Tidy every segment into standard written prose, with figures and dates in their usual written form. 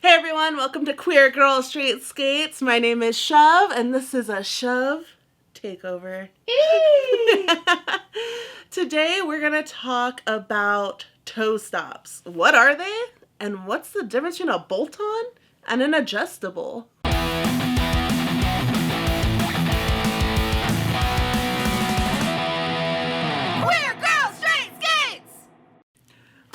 Hey everyone, welcome to Queer Girl Straight Skates. My name is Shove, and this is a Shove takeover. Today we're going to talk about toe stops. What are they? And what's the difference between a bolt-on and an adjustable?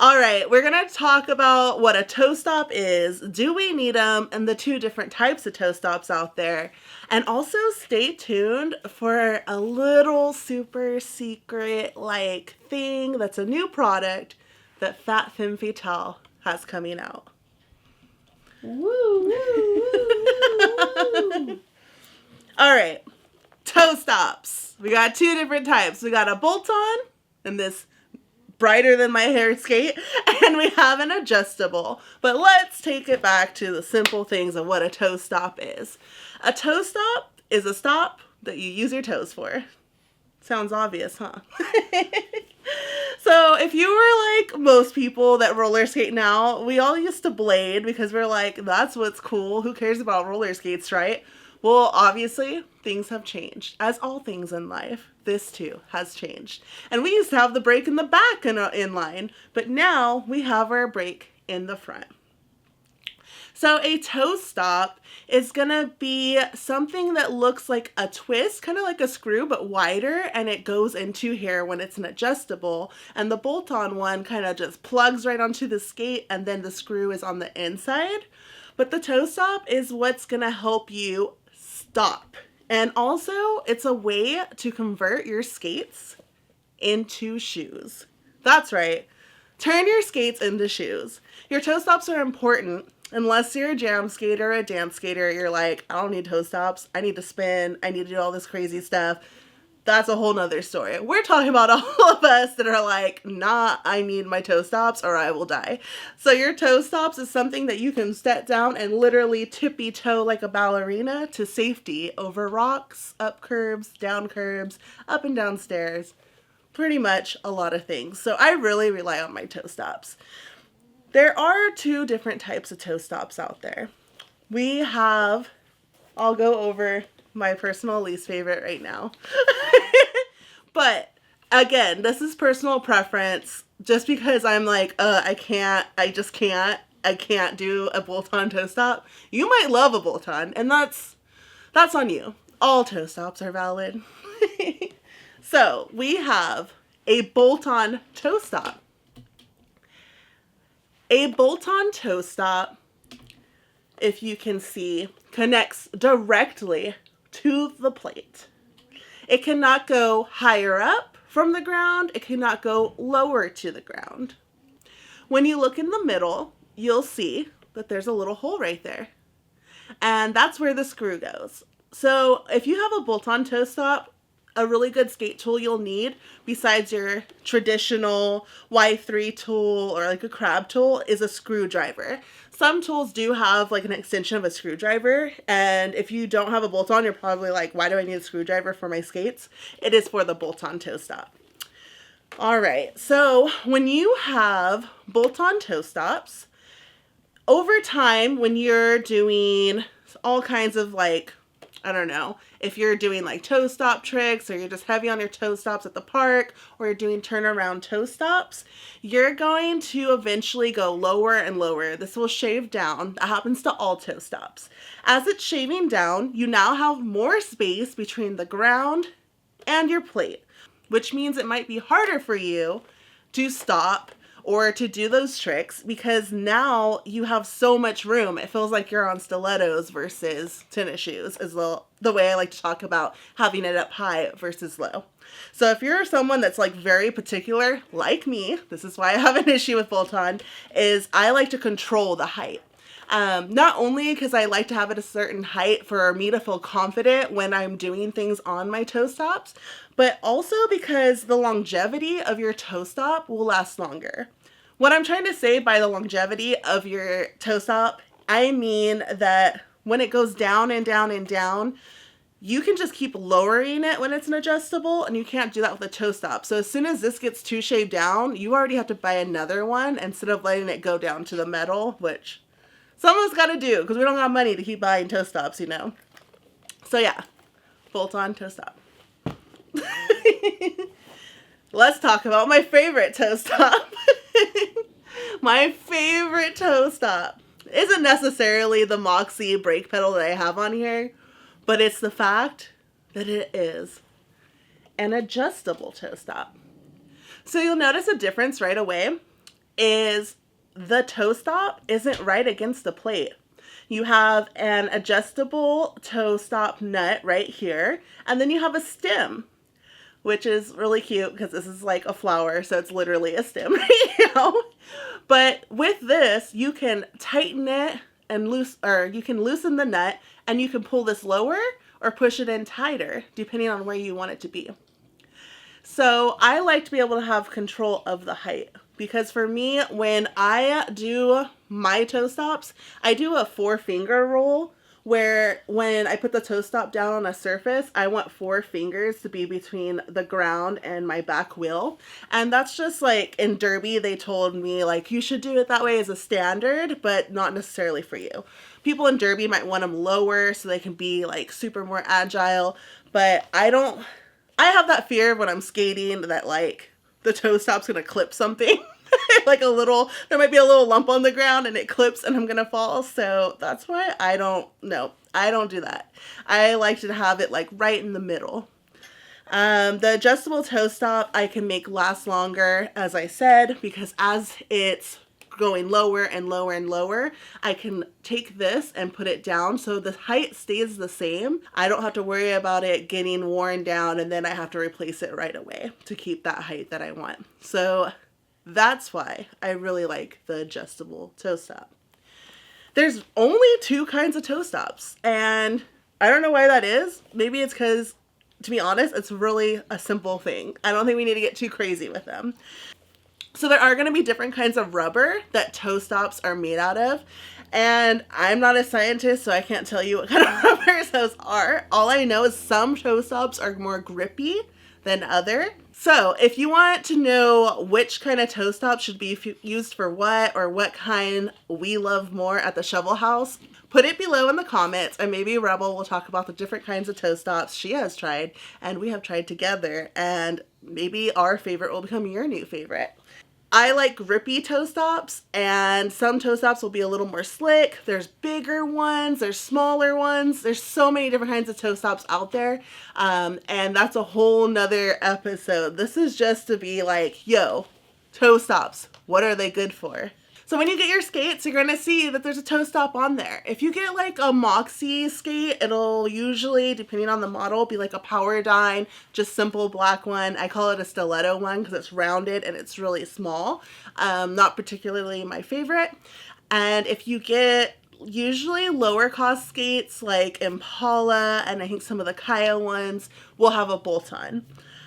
Alright, we're going to talk about what a toe stop is, do we need them, and the two different types of toe stops out there. And also stay tuned for a little super secret thing that's a new product that Fat Femme Fatale has coming out. Woo, woo, woo, woo. Alright, toe stops. We got two different types. We got a bolt-on and this brighter than my hair skate, and we have an adjustable. But let's take it back to the simple things of what a toe stop is. A toe stop is a stop that you use your toes for. Sounds obvious, huh? So if you were like most people that roller skate now, we all used to blade because we're like, that's what's cool. Who cares about roller skates, right? Well, obviously, things have changed. As all things in life, this too has changed. And we used to have the brake in the back in line, but now we have our brake in the front. So a toe stop is going to be something that looks like a twist, kind of like a screw, but wider, and it goes into here when it's an adjustable. And the bolt-on one kind of just plugs right onto the skate, and then the screw is on the inside. But the toe stop is what's going to help you stop. And also, it's a way to convert your skates into shoes. That's right. Turn your skates into shoes. Your toe stops are important. Unless you're a jam skater or a dance skater, you're like, I don't need toe stops. I need to spin. I need to do all this crazy stuff. That's a whole nother story. We're talking about all of us that are like, nah, I need my toe stops or I will die. So your toe stops is something that you can step down and literally tippy toe like a ballerina to safety over rocks, up curbs, down curbs, up and down stairs. Pretty much a lot of things. So I really rely on my toe stops. There are two different types of toe stops out there. We have, I'll go over my personal least favorite right now. But again, this is personal preference. Just because I'm like, I can't do a bolt-on toe stop. You might love a bolt-on, and that's on you. All toe stops are valid. So we have a bolt-on toe stop. A bolt-on toe stop, if you can see, connects directly to the plate. It cannot go higher up from the ground. It cannot go lower to the ground. When you look in the middle, you'll see that there's a little hole right there. And that's where the screw goes. So if you have a bolt-on toe stop, a really good skate tool you'll need, besides your traditional Y3 tool or like a crab tool, is a screwdriver. Some tools do have like an extension of a screwdriver, and if you don't have a bolt-on, you're probably like, why do I need a screwdriver for my skates? It is for the bolt-on toe stop. All right, so when you have bolt-on toe stops, over time when you're doing all kinds of I don't know, if you're doing like toe stop tricks or you're just heavy on your toe stops at the park or you're doing turnaround toe stops, you're going to eventually go lower and lower. This will shave down. That happens to all toe stops. As it's shaving down, you now have more space between the ground and your plate, which means it might be harder for you to stop or to do those tricks because now you have so much room. It feels like you're on stilettos versus tennis shoes is the way I like to talk about having it up high versus low. So if you're someone that's like very particular, like me, this is why I have an issue with bolt-on, is I like to control the height. Not only because I like to have it a certain height for me to feel confident when I'm doing things on my toe stops, but also because the longevity of your toe stop will last longer. What I'm trying to say by the longevity of your toe stop, I mean that when it goes down and down and down, you can just keep lowering it when it's an adjustable, and you can't do that with a toe stop. So as soon as this gets too shaved down, you already have to buy another one instead of letting it go down to the metal, which Someone's got to do, because we don't have money to keep buying toe stops, you know. So yeah, bolt-on toe stop. Let's talk about my favorite toe stop. My favorite toe stop isn't necessarily the Moxie brake pedal that I have on here, but it's the fact that it is an adjustable toe stop. So you'll notice a difference right away is the toe stop isn't right against the plate. You have an adjustable toe stop nut right here, and then you have a stem, which is really cute because this is like a flower, so it's literally a stem, you know? But with this, you can tighten it and you can loosen the nut, and you can pull this lower or push it in tighter, depending on where you want it to be. So I like to be able to have control of the height, because for me, when I do my toe stops, I do a 4-finger rule, where when I put the toe stop down on a surface, I want 4 fingers to be between the ground and my back wheel. And that's just like in Derby, they told me like, you should do it that way as a standard, but not necessarily for you. People in Derby might want them lower so they can be like super more agile, but I have that fear when I'm skating that like the toe stop's gonna clip something. Like there might be a little lump on the ground and it clips and I'm gonna fall. So that's why I don't do that. I like to have it like right in the middle. The adjustable toe stop I can make last longer, as I said, because as it's going lower and lower and lower, I can take this and put it down so the height stays the same. I don't have to worry about it getting worn down and then I have to replace it right away to keep that height that I want. So that's why I really like the adjustable toe stop. There's only 2 kinds of toe stops, and I don't know why that is. Maybe it's because, to be honest, it's really a simple thing. I don't think we need to get too crazy with them. So there are going to be different kinds of rubber that toe stops are made out of. And I'm not a scientist, so I can't tell you what kind of rubbers those are. All I know is some toe stops are more grippy than other. So if you want to know which kind of toe stop should be used for what, or what kind we love more at the Shovel House, put it below in the comments, and maybe Rebel will talk about the different kinds of toe stops she has tried and we have tried together, and maybe our favorite will become your new favorite. I like grippy toe stops, and some toe stops will be a little more slick. There's bigger ones, there's smaller ones. There's so many different kinds of toe stops out there. And that's a whole nother episode. This is just to be like, yo, toe stops, what are they good for? So when you get your skates, you're going to see that there's a toe stop on there. If you get like a Moxie skate, it'll usually, depending on the model, be like a Powerdyne, just simple black one. I call it a stiletto one because it's rounded and it's really small. Not particularly my favorite. And if you get usually lower cost skates like Impala, and I think some of the Kaya ones will have a bolt-on.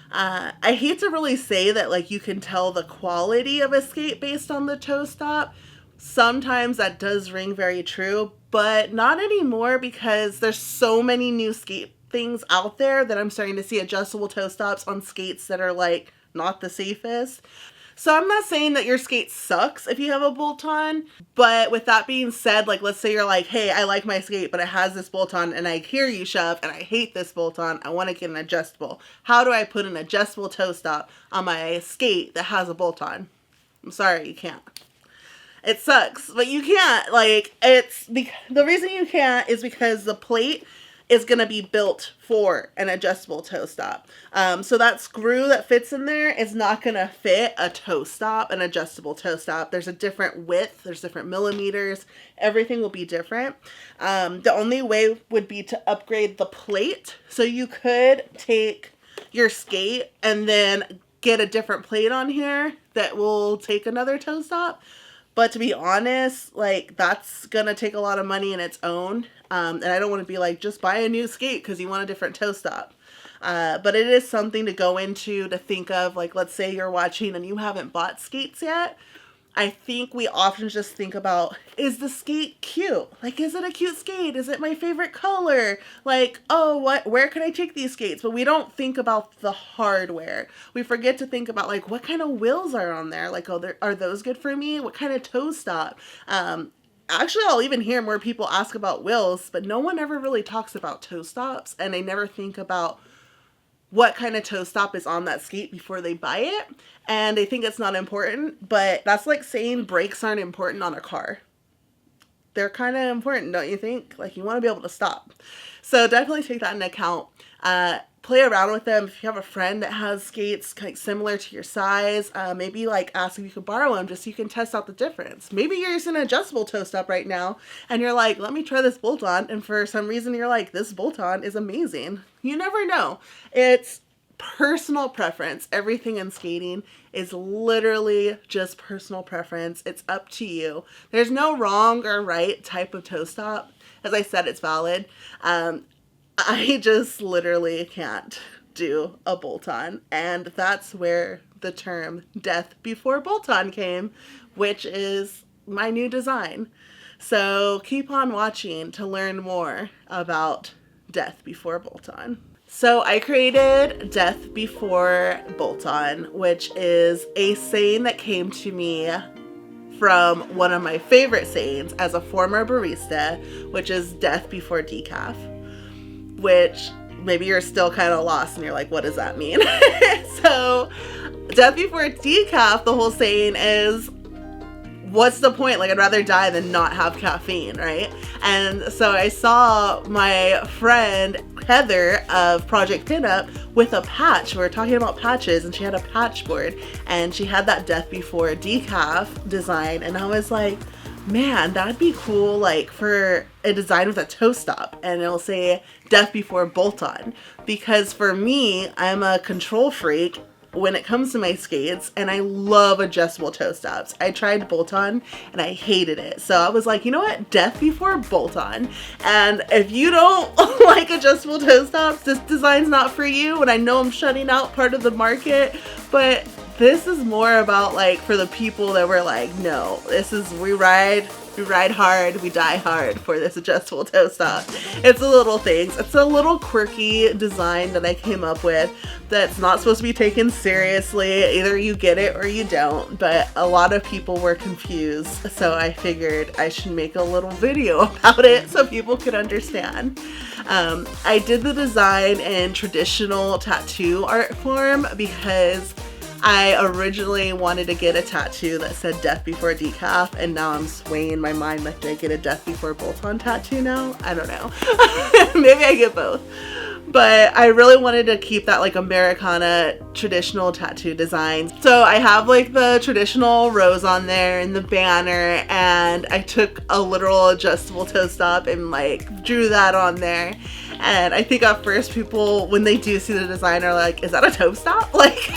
I hate to really say that like you can tell the quality of a skate based on the toe stop. Sometimes that does ring very true, but not anymore, because there's so many new skate things out there that I'm starting to see adjustable toe stops on skates that are like not the safest. So I'm not saying that your skate sucks if you have a bolt-on, but with that being said, like let's say you're like, hey, I like my skate, but it has this bolt-on, and I hear you, Shove, and I hate this bolt-on. I want to get an adjustable. How do I put an adjustable toe stop on my skate that has a bolt-on? I'm sorry, you can't. It sucks, but you can't. Like, the reason you can't is because the plate is going to be built for an adjustable toe stop. So that screw that fits in there is not going to fit a toe stop, an adjustable toe stop. There's a different width, there's different millimeters, everything will be different. The only way would be to upgrade the plate. So you could take your skate and then get a different plate on here that will take another toe stop. But to be honest, like that's going to take a lot of money in its own. And I don't want to be like, just buy a new skate because you want a different toe stop. But it is something to go into, to think of, like, let's say you're watching and you haven't bought skates yet. I think we often just think about, is the skate cute? Like, is it a cute skate? Is it my favorite color? Like, oh, where can I take these skates? But we don't think about the hardware. We forget to think about, like, what kind of wheels are on there? Like, oh, are those good for me? What kind of toe stop? actually, I'll even hear more people ask about wheels, but no one ever really talks about toe stops, and they never think about what kind of toe stop is on that skate before they buy it, and they think it's not important, but that's like saying brakes aren't important on a car. They're kind of important, don't you think? Like, you want to be able to stop. So definitely take that into account. Play around with them. If you have a friend that has skates kind of similar to your size, maybe like ask if you could borrow them just so you can test out the difference. Maybe you're using an adjustable toe stop right now and you're like, let me try this bolt-on, and for some reason you're like, this bolt-on is amazing. You never know. It's personal preference. Everything in skating is literally just personal preference. It's up to you. There's no wrong or right type of toe stop. As I said, it's valid. I just literally can't do a bolt-on, and that's where the term death before bolt-on came, which is my new design. So keep on watching to learn more about death before bolt-on. So I created death before bolt-on, which is a saying that came to me from one of my favorite sayings as a former barista, which is death before decaf. Which maybe you're still kind of lost and you're like, what does that mean? So death before decaf, the whole saying is, what's the point? Like, I'd rather die than not have caffeine, right? And so I saw my friend Heather of Project Pinup with a patch. We were talking about patches, and she had a patch board, and she had that death before decaf design, and I was like, man, that'd be cool, like, for a design with a toe stop, and it'll say death before bolt-on, because for me, I'm a control freak when it comes to my skates, and I love adjustable toe stops. I tried bolt-on and I hated it, so I was like, you know what, death before bolt-on. And if you don't like adjustable toe stops, this design's not for you, and I know I'm shutting out part of the market, but this is more about, like, for the people that were like, no, this is, we ride hard, we die hard for this adjustable toe stop. It's the little things. It's a little quirky design that I came up with that's not supposed to be taken seriously. Either you get it or you don't, but a lot of people were confused, so I figured I should make a little video about it so people could understand. I did the design in traditional tattoo art form because I originally wanted to get a tattoo that said death before decaf, and now I'm swaying my mind, like, do I get a death before bolt-on tattoo now? I don't know. Maybe I get both. But I really wanted to keep that, like, Americana traditional tattoo design. So I have, like, the traditional rose on there and the banner, and I took a literal adjustable toe stop and, like, drew that on there. And I think at first people, when they do see the design, are like, is that a toe stop? Like,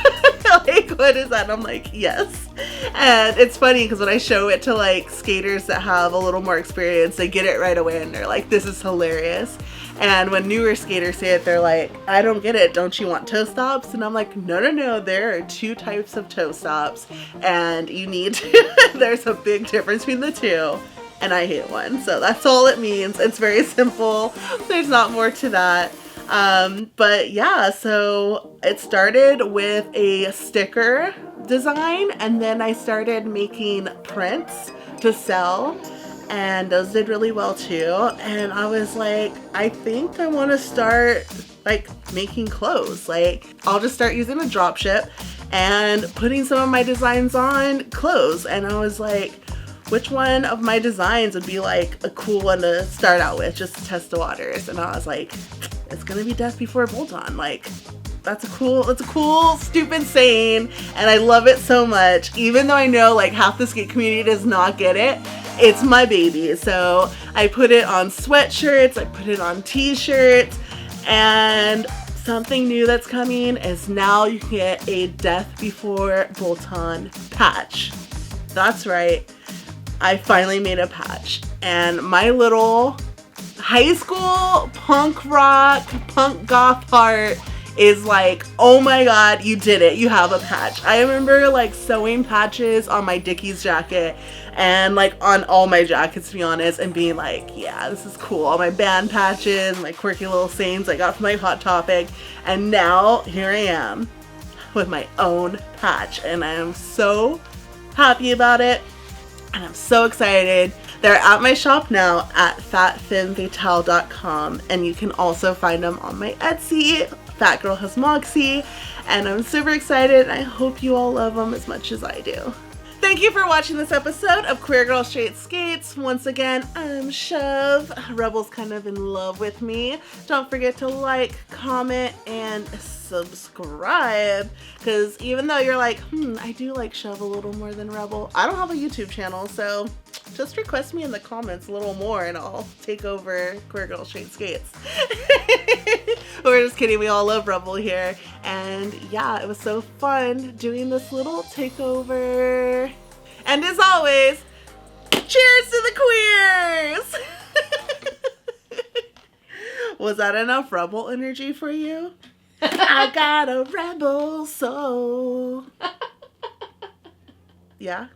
like, what is that? And I'm like, yes. And it's funny because when I show it to, like, skaters that have a little more experience, they get it right away and they're like, this is hilarious. And when newer skaters say it, they're like, I don't get it. Don't you want toe stops? And I'm like, no. There are two types of toe stops, and you need to, there's a big difference between the two. And I hate one. So that's all it means. It's very simple. There's not more to that. But yeah, so it started with a sticker design, and then I started making prints to sell, and those did really well too. And I was like, I think I want to start, like, making clothes. Like, I'll just start using a drop ship and putting some of my designs on clothes. And I was like, which one of my designs would be, like, a cool one to start out with, just to test the waters? And I was like, it's gonna be death before bolt-on. Like, that's a cool, stupid saying, and I love it so much. Even though I know, like, half the skate community does not get it, it's my baby. So I put it on sweatshirts, I put it on t-shirts, and something new that's coming is now you can get a death before bolt-on patch. That's right. I finally made a patch, and my little high school punk rock, punk goth heart is like, oh my god, you did it, you have a patch. I remember, like, sewing patches on my Dickies jacket and, like, on all my jackets, to be honest, and being like, yeah, this is cool. All my band patches, my quirky little sayings I got from my Hot Topic, and now here I am with my own patch, and I am so happy about it. And I'm so excited. They're at my shop now at fatfemmefatale.com, and you can also find them on my Etsy, Fat Girl Has Moxie, and I'm super excited, and I hope you all love them as much as I do. Thank you for watching this episode of Queer Girl Straight Skates. Once again, I'm Shove. Rebel's kind of in love with me. Don't forget to like, comment, and subscribe. Because even though you're like, I do like Shove a little more than Rebel, I don't have a YouTube channel, so just request me in the comments a little more and I'll take over Queer Girl Straight Skates. We're just kidding. We all love Rebel here. And yeah, it was so fun doing this little takeover. And as always, cheers to the queers! Was that enough Rebel energy for you? I got a rebel soul. Yeah?